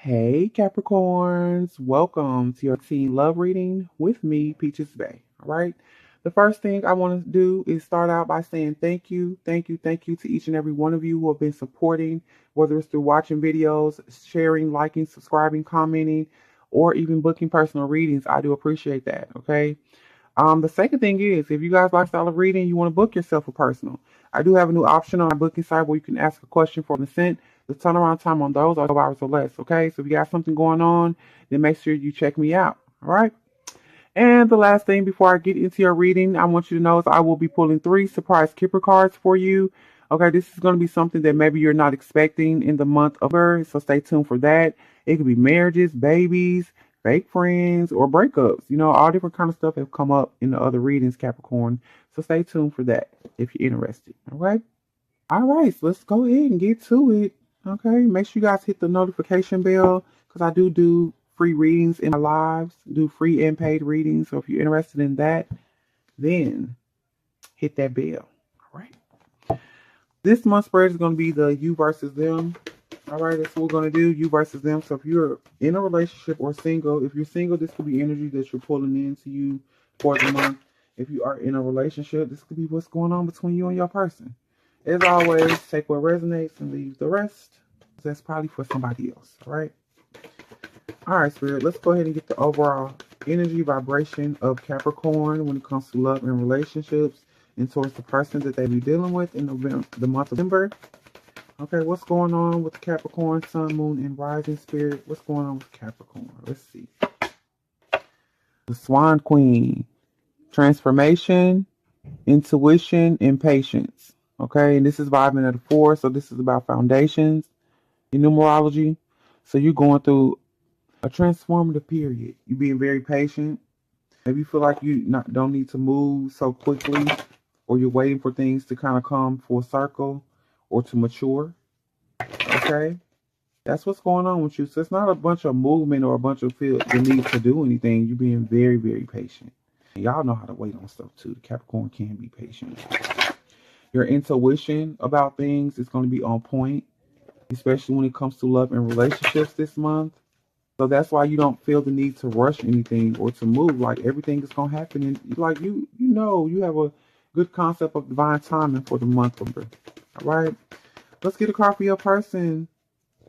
Hey Capricorns, welcome to your teen love reading with me, Peaches Bay. All right. The first thing I want to do is start out by saying thank you to each and every one of you who have been supporting, whether it's through watching videos, sharing, liking, subscribing, commenting, or even booking personal readings. I do appreciate that. Okay. The second thing is, if you guys like style of reading, you want to book yourself a personal. I do have a new option on my booking site where you can ask a question for consent. The turnaround time on those are 12 hours or less. Okay, so if you got something going on, then make sure you check me out. All right. And the last thing before I get into your reading, I want you to know is I will be pulling 3 surprise Kipper cards for you. Okay, this is going to be something that maybe you're not expecting in the month of October, so stay tuned for that. It could be marriages, babies, fake friends, or breakups. You know, all different kind of stuff have come up in the other readings, Capricorn. So stay tuned for that if you're interested. All right. All right, so let's go ahead and get to it. Okay, make sure you guys hit the notification bell because I do free readings in my lives, do free and paid readings. So if you're interested in that, then hit that bell. All right. This month's spread is going to be the you versus them. All right, that's what we're going to do, you versus them. So if you're in a relationship or single, if you're single, this could be energy that you're pulling into you for the month. If you are in a relationship, this could be what's going on between you and your person. As always, take what resonates and leave the rest. That's probably for somebody else. All right. All right, Spirit. Let's go ahead and get the overall energy vibration of Capricorn when it comes to love and relationships and towards the person that they be dealing with in November, the month of November. Okay, what's going on with Capricorn, Sun, Moon, and Rising, Spirit? What's going on with Capricorn? Let's see. The Swan Queen. Transformation, intuition, and patience. Okay, and this is vibing at a 4, so this is about foundations in numerology. So you're going through a transformative period. You're being very patient. Maybe you feel like you don't need to move so quickly, or you're waiting for things to kind of come full circle or to mature. Okay, that's what's going on with you. So it's not a bunch of movement or a bunch of feel the need to do anything. You're being very, very patient. And y'all know how to wait on stuff too. Capricorn can be patient. Your intuition about things is going to be on point, especially when it comes to love and relationships this month. So that's why you don't feel the need to rush anything or to move. Like everything is going to happen. And like you know, you have a good concept of divine timing for the month. All right. Let's get a card for your person,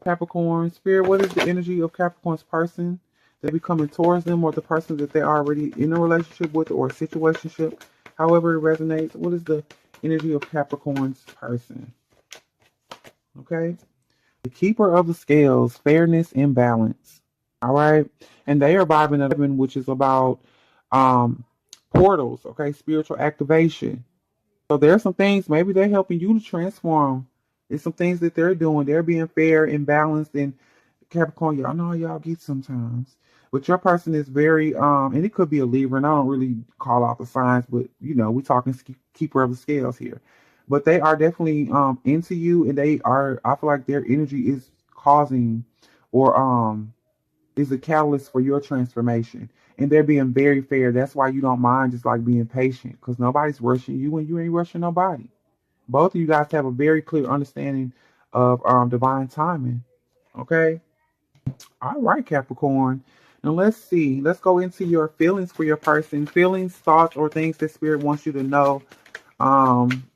Capricorn. Spirit, what is the energy of Capricorn's person that be coming towards them, or the person that they're already in a relationship with or a situationship? However it resonates. What is the energy of Capricorn's person? Okay. The keeper of the scales, fairness and balance. All right. And they are vibing at 11, which is about portals, okay, spiritual activation. So there are some things, maybe they're helping you to transform. There's some things that they're doing. They're being fair and balanced. And Capricorn, y'all know how y'all get sometimes. But your person is very, and it could be a Libra, and I don't really call out the signs, but you know, we're talking keeper of the scales here. But they are definitely into you, and they are, I feel like their energy is causing or is a catalyst for your transformation. And they're being very fair. That's why you don't mind just like being patient, because nobody's rushing you and you ain't rushing nobody. Both of you guys have a very clear understanding of divine timing. Okay. All right, Capricorn. Now let's see. Let's go into your feelings for your person. Feelings, thoughts, or things that Spirit wants you to know um,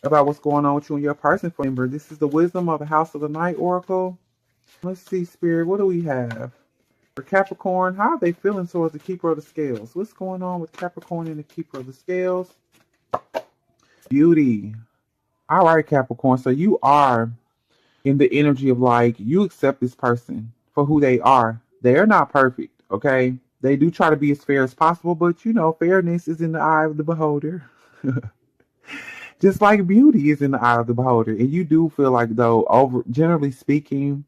about what's going on with you and your person. Remember, this is the wisdom of the House of the Night Oracle. Let's see, Spirit. What do we have? For Capricorn, how are they feeling towards the Keeper of the Scales? What's going on with Capricorn and the Keeper of the Scales? Beauty. All right, Capricorn. So you are in the energy of like, you accept this person for who they are. They are not perfect, okay? They do try to be as fair as possible, but you know, fairness is in the eye of the beholder. Just like beauty is in the eye of the beholder. And you do feel like, though, generally speaking,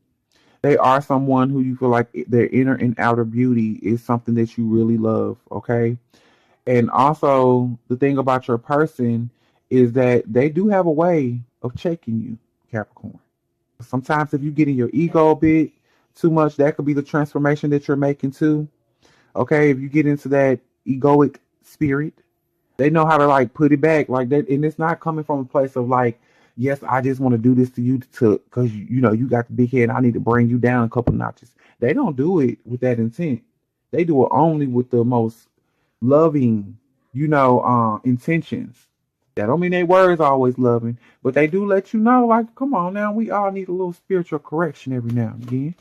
they are someone who you feel like their inner and outer beauty is something that you really love, okay? And also, the thing about your person is that they do have a way of checking you, Capricorn. Sometimes if you get in your ego a bit too much, that could be the transformation that you're making too. Okay, if you get into that egoic spirit, they know how to like put it back like that, and it's not coming from a place of like Yes, I just want to do this to you because you know you got the big head. I need to bring you down a couple notches. They don't do it with that intent. They do it only with the most loving, intentions. That don't mean their words always loving, but they do let you know, like, come on now, we all need a little spiritual correction every now and again.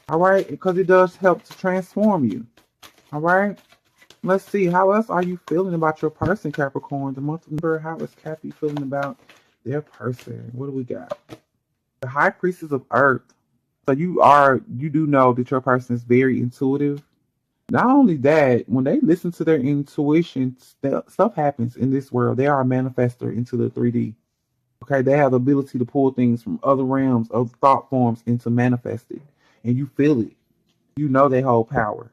All right, because it does help to transform you. All right. Let's see. How else are you feeling about your person, Capricorn? The month of November. How is Cappy feeling about their person? What do we got? The High Priestess of Earth. So you do know that your person is very intuitive. Not only that, when they listen to their intuition, stuff happens in this world. They are a manifester into the 3D. Okay, they have the ability to pull things from other realms of thought forms into manifested, and you feel it. You know they hold power.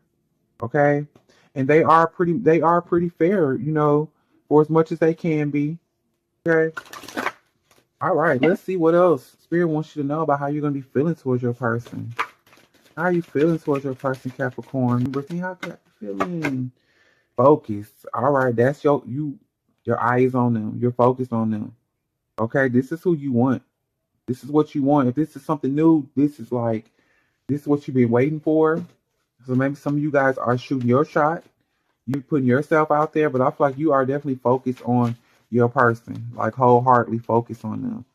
Okay, and they are pretty fair. For as much as they can be. Okay. All right. Let's see what else Spirit wants you to know about how you're gonna be feeling towards your person. How are you feeling towards your person, Capricorn? Remember, see how you feeling. Focus. All right, that's your eyes on them. You're focused on them. Okay, this is who you want. This is what you want. If this is something new, this is what you've been waiting for. So maybe some of you guys are shooting your shot. You're putting yourself out there, but I feel like you are definitely focused on your person, like wholeheartedly focused on them.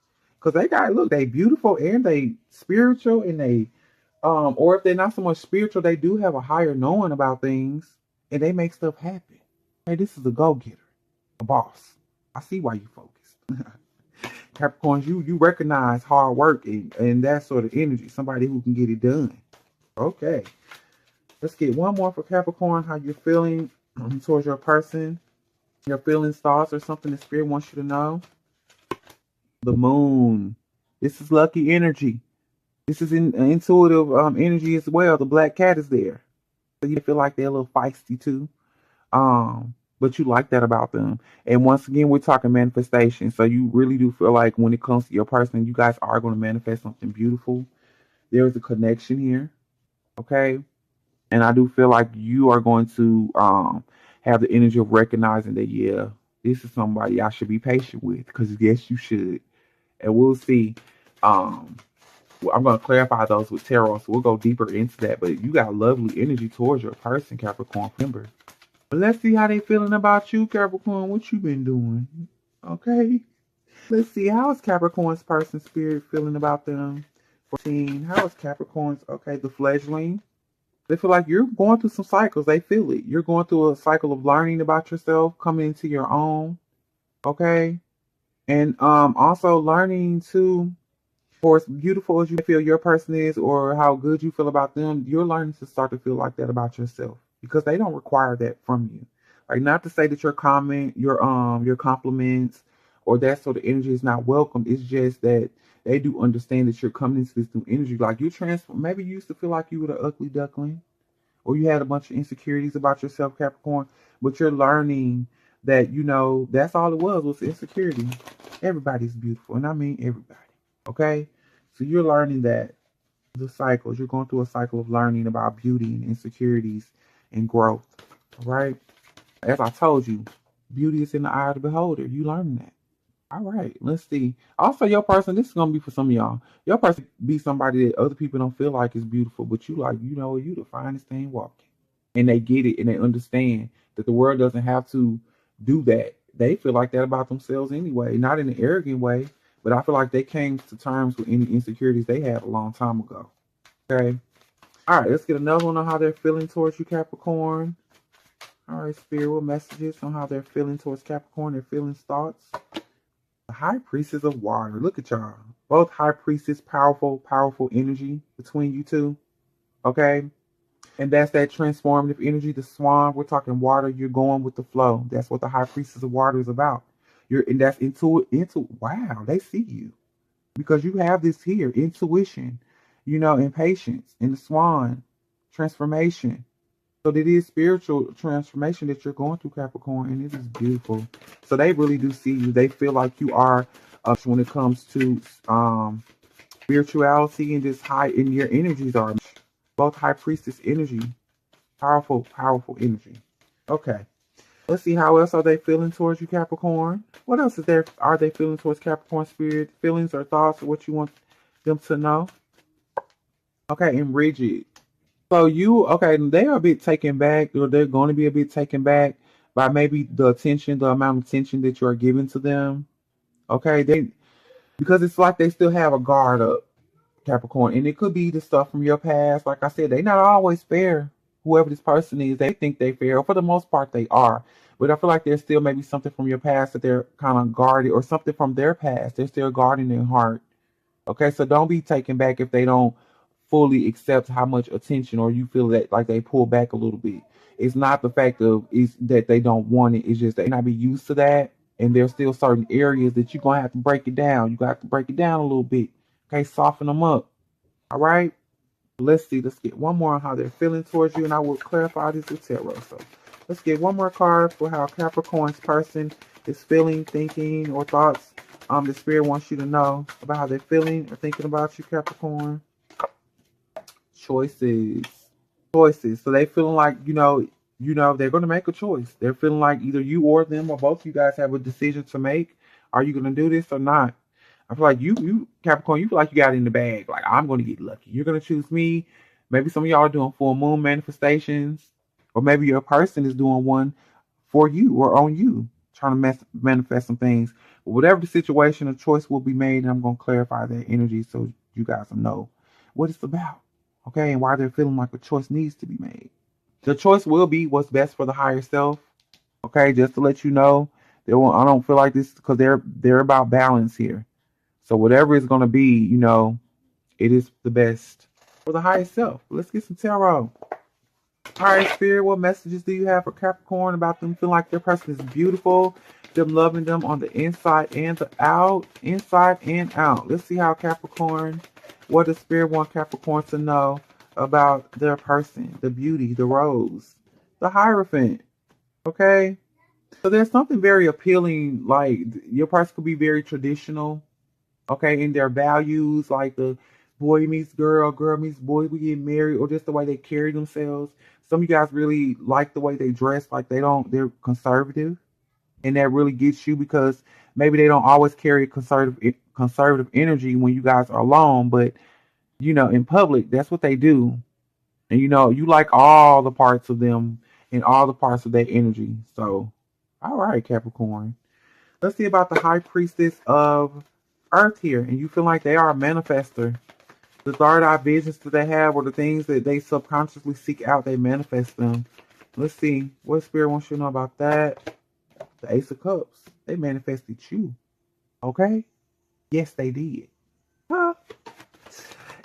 Cause they beautiful and they spiritual and or if they're not so much spiritual, they do have a higher knowing about things and they make stuff happen. Hey, this is a go-getter, a boss. I see why you focus. Capricorns, you recognize hard work and that sort of energy, somebody who can get it done. Okay. Let's get one more for Capricorn, how you're feeling towards your person, your feelings, thoughts, or something the spirit wants you to know. The moon. This is lucky energy. This is intuitive energy as well. The black cat is there. So you feel like they're a little feisty too. But you like that about them. And once again, we're talking manifestation. So you really do feel like when it comes to your person, you guys are going to manifest something beautiful. There is a connection here. Okay. And I do feel like you are going to have the energy of recognizing that, yeah, this is somebody I should be patient with, because yes, you should. And we'll see. I'm going to clarify those with tarot, so we'll go deeper into that. But you got lovely energy towards your person, Capricorn. Remember. But let's see how they feeling about you, Capricorn. What you been doing? Okay. Let's see. How is Capricorn's person spirit feeling about them? 14. How is Capricorn's? Okay, the fledgling. They feel like you're going through some cycles. They feel it. You're going through a cycle of learning about yourself, coming into your own. Okay. And also learning to, for as beautiful as you feel your person is or how good you feel about them, you're learning to start to feel like that about yourself, because they don't require that from you. Like, not to say that your compliments or that sort of energy is not welcome. It's just that they do understand that you're coming into this new energy. Like, you transform. Maybe you used to feel like you were the ugly duckling, or you had a bunch of insecurities about yourself, Capricorn, but you're learning that, that's all it was insecurity. Everybody's beautiful, and I mean everybody. Okay? So you're learning that the cycles, you're going through a cycle of learning about beauty and insecurities and growth. All right? As I told you, beauty is in the eye of the beholder. You learning that. All right, let's see. Also, your person, this is gonna be for some of y'all. Your person be somebody that other people don't feel like is beautiful, but you like, you the finest thing walking. And they get it and they understand that the world doesn't have to do that. They feel like that about themselves anyway, not in an arrogant way, but I feel like they came to terms with any insecurities they had a long time ago. Okay. All right, let's get another one on how they're feeling towards you, Capricorn. All right, spiritual messages on how they're feeling towards Capricorn, their feelings, thoughts. The High Priestess of Water. Look at y'all. Both High Priestess, powerful, powerful energy between you two. Okay? And that's that transformative energy. The swan, we're talking water. You're going with the flow. That's what the High Priestess of Water is about. And that's wow, they see you. Because you have this here, intuition, and patience. And the swan, transformation. So it is spiritual transformation that you're going through, Capricorn, and it is beautiful. So they really do see you. They feel like you are, when it comes to spirituality and just high, and your energies are both High Priestess energy, powerful, powerful energy. Okay. Let's see, how else are they feeling towards you, Capricorn? What else is there? Are they feeling towards Capricorn spirit? Feelings or thoughts or what you want them to know? Okay, and rigid. So okay, they are a bit taken back, or they're going to be a bit taken back by maybe the attention, the amount of attention that you are giving to them. Okay, because it's like they still have a guard up, Capricorn, and it could be the stuff from your past. Like I said, they're not always fair. Whoever this person is, they think they fair. For the most part, they are. But I feel like there's still maybe something from your past that they're kind of guarded, or something from their past. They're still guarding their heart. Okay, so don't be taken back if they don't fully accept how much attention, or you feel that like they pull back a little bit. It's not the fact of is that they don't want it. It's just they not be used to that, and there's still certain areas that you're gonna have to break it down. You got to break it down a little bit. Okay, soften them up. All right. Let's see. Let's get one more on how they're feeling towards you, and I will clarify this with tarot. So let's get one more card for how Capricorn's person is feeling, thinking, or thoughts. The spirit wants you to know about how they're feeling or thinking about you, Capricorn. Choices. Choices. So they feeling like, they're going to make a choice. They're feeling like either you or them or both of you guys have a decision to make. Are you going to do this or not? I feel like you Capricorn, you feel like you got it in the bag. Like, I'm going to get lucky. You're going to choose me. Maybe some of y'all are doing full moon manifestations, or maybe your person is doing one for you or on you, trying to manifest some things. But whatever the situation, a choice will be made, and I'm going to clarify that energy so you guys will know what it's about, okay, and why they're feeling like a choice needs to be made. The choice will be what's best for the higher self, okay, just to let you know. I don't feel like this because they're about balance here. So whatever it's going to be, it is the best for the highest self. Let's get some tarot. All right, Spirit, what messages do you have for Capricorn about them feeling like their person is beautiful, them loving them on the inside and the out, inside and out? Let's see how Capricorn, what does Spirit want Capricorn to know about their person, the beauty, the rose, the Hierophant, okay? So there's something very appealing, like your person could be very traditional, okay, in their values, like the boy meets girl, girl meets boy, we get married, or just the way they carry themselves. Some of you guys really like the way they dress, like they're conservative, and that really gets you because maybe they don't always carry conservative energy when you guys are alone, but in public, that's what they do. And you like all the parts of them and all the parts of their energy. So, all right, Capricorn. Let's see about the High Priestess of Earth here, and you feel like they are a manifester. The third eye visions that they have, or the things that they subconsciously seek out, they manifest them. Let's see what Spirit wants you to know about that. The Ace of Cups, they manifested you. Okay? Yes, they did. Huh?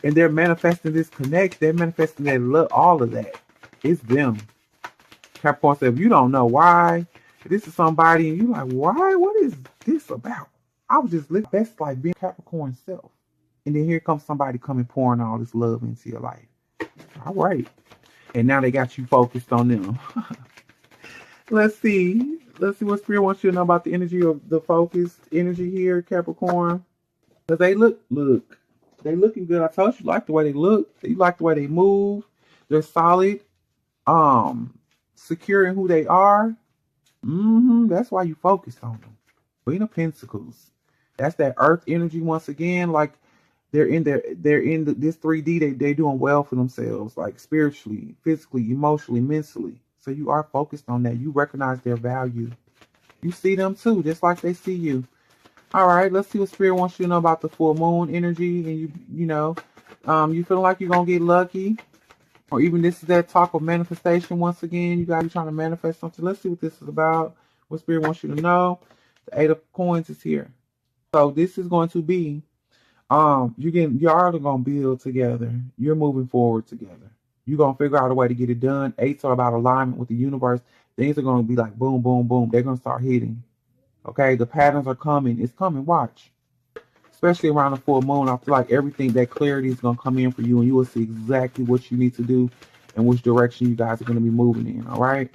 And they're manifesting this connection. They're manifesting that love, all of that. It's them. Capricorn said, if you don't know why, this is somebody, and you're like, why? What is this about? I was just living best like being Capricorn self. And then here comes somebody coming pouring all this love into your life. All right. And now they got you focused on them. Let's see. Let's see what Spirit wants you to know about the energy of the focused energy here, Capricorn. Because they looking good. I told you, like the way they look. You like the way they move. They're solid. Secure in who they are. That's why you focused on them. Queen of Pentacles. That's that earth energy once again. Like they're in this 3D. They're doing well for themselves, like spiritually, physically, emotionally, mentally. So you are focused on that. You recognize their value. You see them too, just like they see you. All right, let's see what Spirit wants you to know about the full moon energy. And you feeling like you're gonna get lucky, or even this is that talk of manifestation once again. You guys are trying to manifest something. Let's see what this is about. What Spirit wants you to know. The Eight of Coins is here. So this is going to be you're already gonna build together. You're moving forward together. You're gonna figure out a way to get it done. Eights are about alignment with the universe. Things are gonna be like boom, boom, boom. They're gonna start hitting. Okay, the patterns are coming. It's coming. Watch. Especially around the full moon, I feel like everything, that clarity is gonna come in for you, and you will see exactly what you need to do and which direction you guys are gonna be moving in. All right.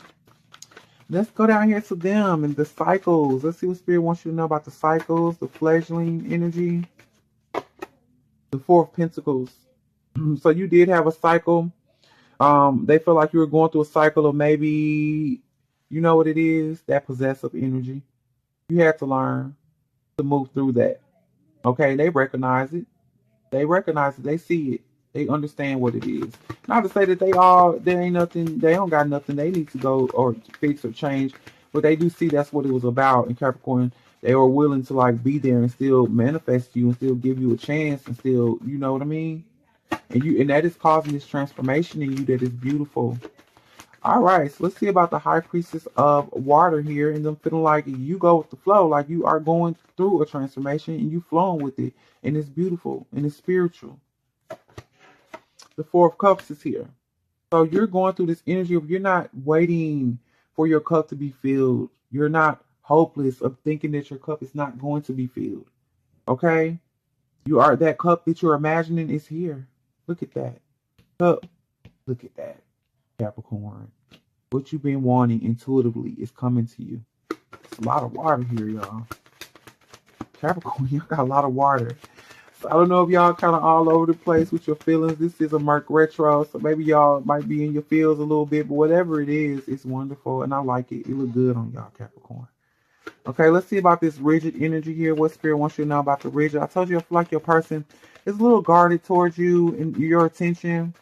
Let's go down here to them and the cycles. Let's see what Spirit wants you to know about the cycles, the fledgling energy. The Four of Pentacles. So you did have a cycle. They feel like you were going through a cycle of maybe You know what it is? That possessive energy. You have to learn to move through that. Okay, they recognize it. They recognize it. They see it. They understand what it is. Not to say that there ain't nothing, they don't got nothing they need to go or fix or change, but they do see that's what it was about. In Capricorn, they were willing to like be there and still manifest you and still give you a chance and still, you know what I mean? And that is causing this transformation in you that is beautiful. All right, so let's see about the high priestess of water here, and them feeling like you go with the flow, like you are going through a transformation and you flowing with it, and it's beautiful and it's spiritual. The Four of Cups is here, so you're going through this energy of you're not waiting for your cup to be filled. You're not hopeless of thinking that your cup is not going to be filled. Okay, you are that cup that you're imagining is here. Look at that cup. Look at that, Capricorn. What you've been wanting intuitively is coming to you. It's a lot of water here, y'all. Capricorn, you got a lot of water. So I don't know if y'all kind of all over the place with your feelings. This is a Merc retro, so maybe y'all might be in your feels a little bit, but whatever it is, it's wonderful, and I like it. It look good on y'all, Capricorn. Okay, let's see about this rigid energy here. What Spirit wants you to know about the rigid? I told you I feel like your person is a little guarded towards you and your attention,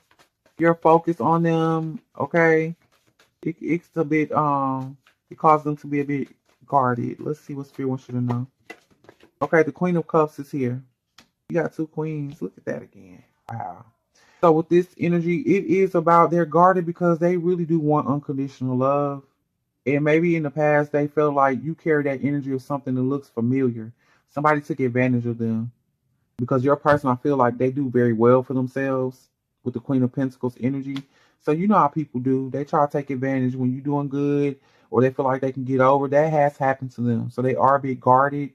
your focus on them. Okay, it's a bit it causes them to be a bit guarded. Let's see what Spirit wants you to know. Okay, the Queen of Cups is here. You got two queens. Look at that again. Wow. So with this energy, it is about they're guarded because they really do want unconditional love. And maybe in the past they felt like you carry that energy of something that looks familiar. Somebody took advantage of them. Because your person, I feel like they do very well for themselves with the Queen of Pentacles energy. So you know how people do. They try to take advantage when you're doing good or they feel like they can get over. That has happened to them. So they are a bit guarded.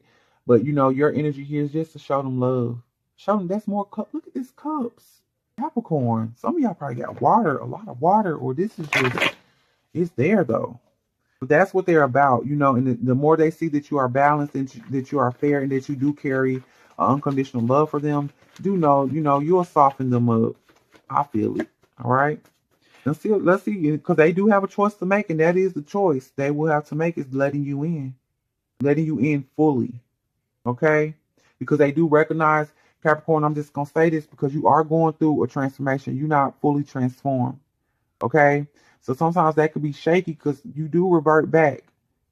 But you know, your energy here is just to show them love. Show them that's more cup. Look at this cups. Capricorn. Some of y'all probably got water, a lot of water, or this is just, it's there though. But that's what they're about, you know, and the more they see that you are balanced and that you are fair and that you do carry unconditional love for them, do know, you know, you'll soften them up. I feel it. All right. Let's see, because they do have a choice to make, and that is the choice they will have to make is letting you in fully. Okay. Because they do recognize, Capricorn, I'm just going to say this because you are going through a transformation. You're not fully transformed. Okay. So sometimes that could be shaky because you do revert back.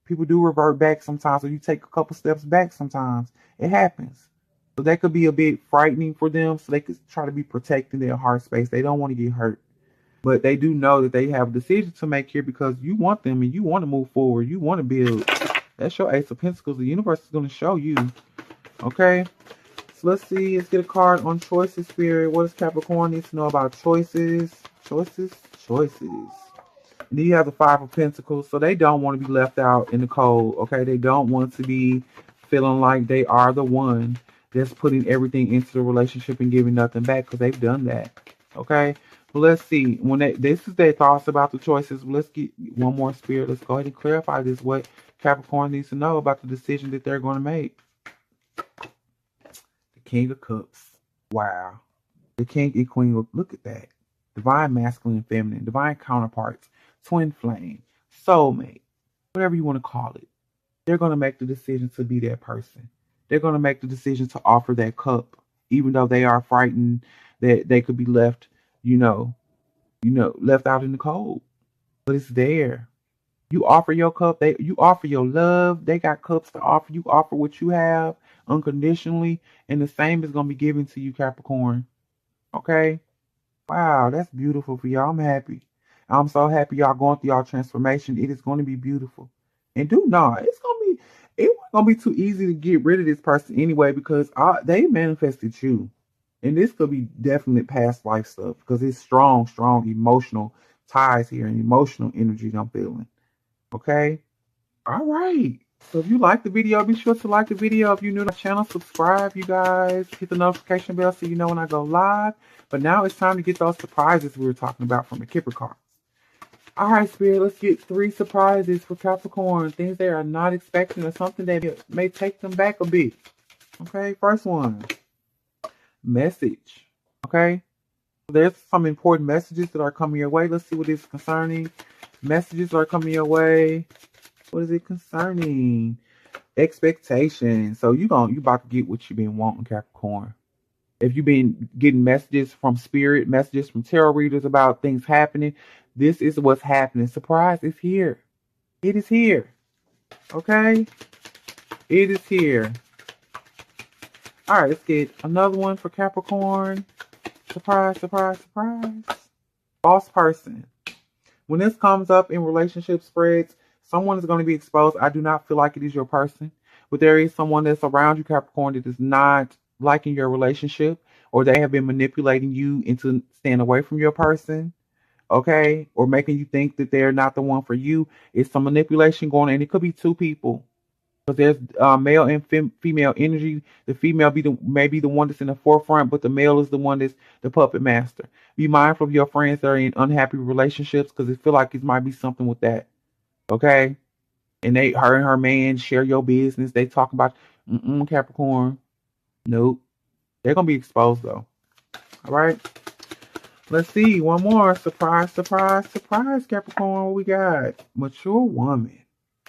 People do revert back sometimes, or you take a couple steps back sometimes. It happens. So that could be a bit frightening for them. So they could try to be protecting their heart space. They don't want to get hurt. But they do know that they have a decision to make here because you want them and you want to move forward. You want to build. That's your Ace of Pentacles. The universe is going to show you. Okay. So let's see. Let's get a card on choices, Spirit. What does Capricorn need to know about choices? Choices. And then you have the Five of Pentacles. So they don't want to be left out in the cold. Okay. They don't want to be feeling like they are the one that's putting everything into the relationship and giving nothing back because they've done that. Okay. But let's see. This is their thoughts about the choices. Let's get one more, Spirit. Let's go ahead and clarify this. What Capricorn needs to know about the decision that they're going to make. The King of Cups. Wow. The King and Queen of, look at that. Divine masculine and feminine. Divine counterparts. Twin flame. Soulmate. Whatever you want to call it. They're going to make the decision to be that person. They're going to make the decision to offer that cup. Even though they are frightened that they could be left, left out in the cold. But it's there. You offer your cup. You offer your love. They got cups to offer. You offer what you have unconditionally. And the same is going to be given to you, Capricorn. Okay? Wow, that's beautiful for y'all. I'm happy. I'm so happy y'all going through y'all transformation. It is going to be beautiful. And it wasn't going to be too easy to get rid of this person anyway because they manifested you. And this could be definite past life stuff because it's strong emotional ties here and emotional energy I'm feeling. Okay? All right. So if you like the video, be sure to like the video. If you're new to my channel, subscribe, you guys. Hit the notification bell so you know when I go live. But now it's time to get those surprises we were talking about from the Kipper cards. All right, Spirit, let's get 3 surprises for Capricorn. Things they are not expecting or something that may take them back a bit. Okay, first one. Message. Okay. There's some important messages that are coming your way. Let's see what is concerning Messages are coming your way. What is it concerning? Expectations. So you about to get what you've been wanting, Capricorn. If you've been getting messages from spirit, messages from tarot readers about things happening, this is what's happening. Surprise is here. It is here. Okay? It is here. All right, let's get another one for Capricorn. Surprise, surprise, surprise. False person. When this comes up in relationship spreads, someone is going to be exposed. I do not feel like it is your person, but there is someone that's around you, Capricorn, that is not liking your relationship, or they have been manipulating you into staying away from your person, okay, or making you think that they're not the one for you. It's some manipulation going on, and it could be two people. Because there's male and female energy. The female may be the one that's in the forefront, but the male is the one that's the puppet master. Be mindful of your friends that are in unhappy relationships, because it feel like it might be something with that. Okay, and her and her man share your business. They talk about Capricorn. Nope, they're gonna be exposed though. All right. Let's see one more. Surprise, surprise, surprise, Capricorn. What we got? Mature woman.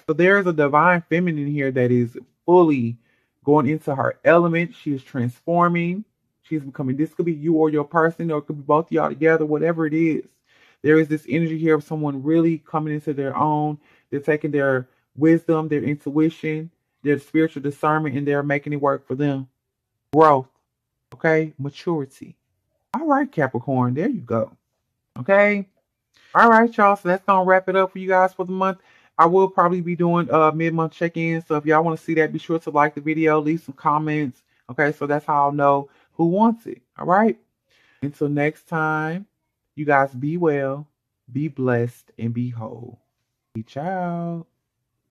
So there's a divine feminine here that is fully going into her element. She is transforming. She's becoming, this could be you or your person, or it could be both of y'all together, whatever it is. There is this energy here of someone really coming into their own. They're taking their wisdom, their intuition, their spiritual discernment, and they're making it work for them. Growth. Okay? Maturity. All right, Capricorn. There you go. Okay? All right, y'all. So that's going to wrap it up for you guys for the month. I will probably be doing mid-month check-ins. So if y'all want to see that, be sure to like the video, leave some comments. Okay, so that's how I'll know who wants it. All right. Until next time, you guys be well, be blessed, and be whole. Peace out.